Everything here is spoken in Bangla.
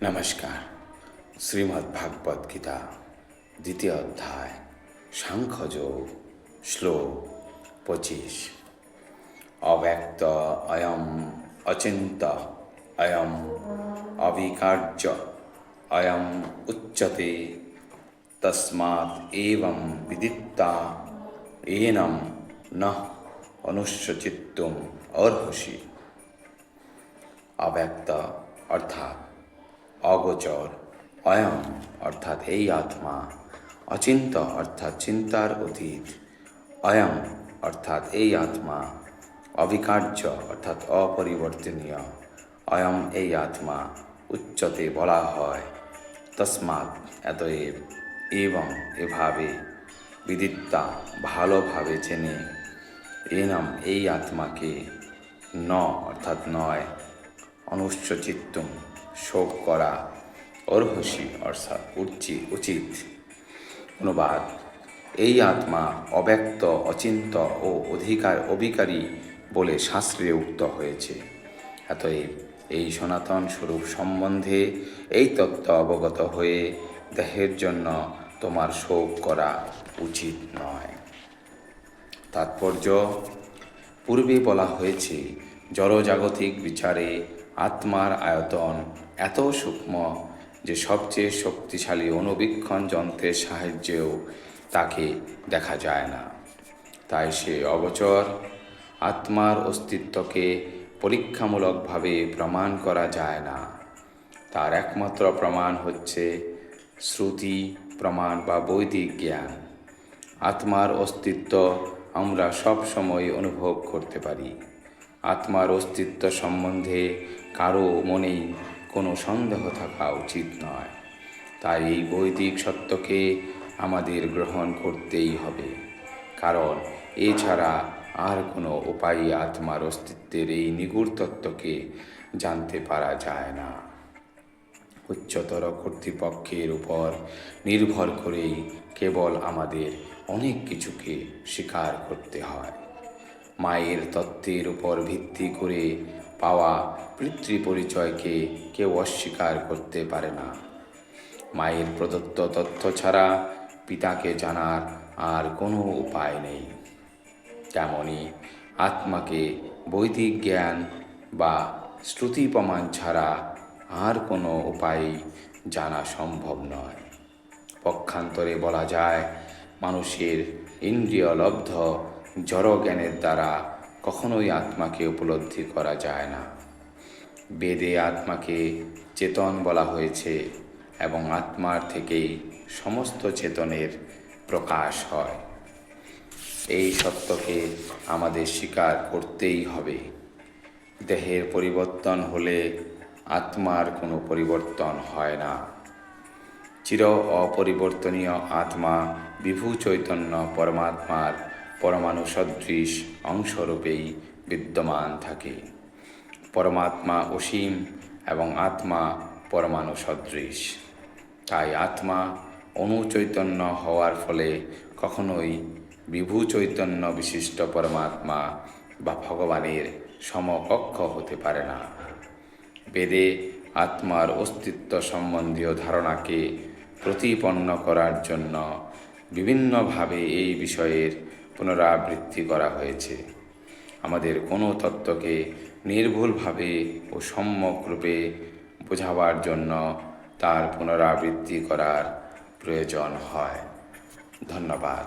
নমস্কার। শ্রীমদ্ ভাগবত গীতা দ্বিতীয় অধ্যায় সাংখ্যযোগ শ্লোক 25। অব্যক্ত অয়ম অচিন্ত অয়ম অবিকার্য অয়ম উচ্যতে তস্মাৎ এবং বিদিত্তা এনম নঃ অনুষ্যচিত্তুম অর্হসি। অব্যক্ত অর্থাৎ অগোচর, অয়ম অর্থাৎ এই আত্মা, অচিন্ত অর্থাৎ চিন্তার অতীত, অয়ম অর্থাৎ এই আত্মা, অবিকার্য অর্থাৎ অপরিবর্তনীয়, অয়ম এই আত্মা, উচ্চতে বলা হয়, তস্মাৎ এতএব, এবং এভাবে, বিদিত্তা ভালোভাবে জেনে, এনম এই আত্মাকে, ন অর্থাৎ নয়, অনুষ্যচিত্তুম শোক করা, অর্হসি অর্থাৎ উচিত। অনুবাদ: এই আত্মা অব্যক্ত, অচিন্ত ও অবিকারী বলে শাস্ত্রে উক্ত হয়েছে। অতএব এই সনাতন স্বরূপ সম্বন্ধে এই তত্ত্ব অবগত হয়ে দেহের জন্য তোমার শোক করা উচিত নয়। তাৎপর্য: পূর্বে বলা হয়েছে, জড়জাগতিক বিচারে আত্মার আয়তন এত সূক্ষ্ম যে সবচেয়ে শক্তিশালী অণুবীক্ষণ যন্ত্রের সাহায্যেও তাকে দেখা যায় না। তাই সে অগোচর। আত্মার অস্তিত্বকে পরীক্ষামূলকভাবে প্রমাণ করা যায় না। তার একমাত্র প্রমাণ হচ্ছে শ্রুতি প্রমাণ বা বৈদিক জ্ঞান। আত্মার অস্তিত্ব আমরা সব সময় অনুভব করতে পারি। আত্মার অস্তিত্ব সম্বন্ধে কারো মনেই কোনো সন্দেহ থাকা উচিত নয়। তাই এই বৈদিক সত্যকে আমাদের গ্রহণ করতেই হবে, কারণ এছাড়া আর কোনো উপায়ে আত্মার অস্তিত্বের এই নিগূঢ় তত্ত্বকে জানতে পারা যায় না। উচ্চতর কর্তৃপক্ষের উপর নির্ভর করেই কেবল আমাদের অনেক কিছুকে স্বীকার করতে হয়। মায়ের তত্ত্বের উপর ভিত্তি করে পাওয়া পিতৃপরিচয়কে কেউ অস্বীকার করতে পারে না। মায়ের প্রদত্ত তথ্য ছাড়া পিতাকে জানার আর কোনো উপায় নেই। তেমনি আত্মাকে বৈদিক জ্ঞান বা শ্রুতি প্রমাণ ছাড়া আর কোনো উপায়ে জানা সম্ভব নয়। পক্ষান্তরে বলা যায়, মানুষের ইন্দ্রিয়লব্ধ জড় জ্ঞানের দ্বারা কখনোই আত্মাকে উপলব্ধি করা যায় না। বেদে আত্মাকে চেতন বলা হয়েছে এবং আত্মার থেকেই সমস্ত চেতনের প্রকাশ হয়। এই সত্যকে আমাদের স্বীকার করতেই হবে। দেহের পরিবর্তন হলে আত্মার কোনো পরিবর্তন হয় না। চির অপরিবর্তনীয় আত্মা বিভু চৈতন্য পরমাত্মার পরমাণু সদৃশ অংশরূপেই বিদ্যমান থাকে। পরমাত্মা অসীম এবং আত্মা পরমাণু সদৃশ। তাই আত্মা অনুচৈতন্য হওয়ার ফলে কখনোই বিভু চৈতন্য বিশিষ্ট পরমাত্মা বা ভগবানের সমকক্ষ হতে পারে না। বেদে আত্মার অস্তিত্ব সম্বন্ধীয় ধারণাকে প্রতিপন্ন করার জন্য বিভিন্নভাবে এই বিষয়ের পুনরাবৃত্তি করা হয়েছে। আমাদের কোনো তত্ত্বকে নির্ভুলভাবে ও সম্যক রূপে বোঝাবার জন্য তার পুনরাবৃত্তি করার প্রয়োজন হয়। ধন্যবাদ।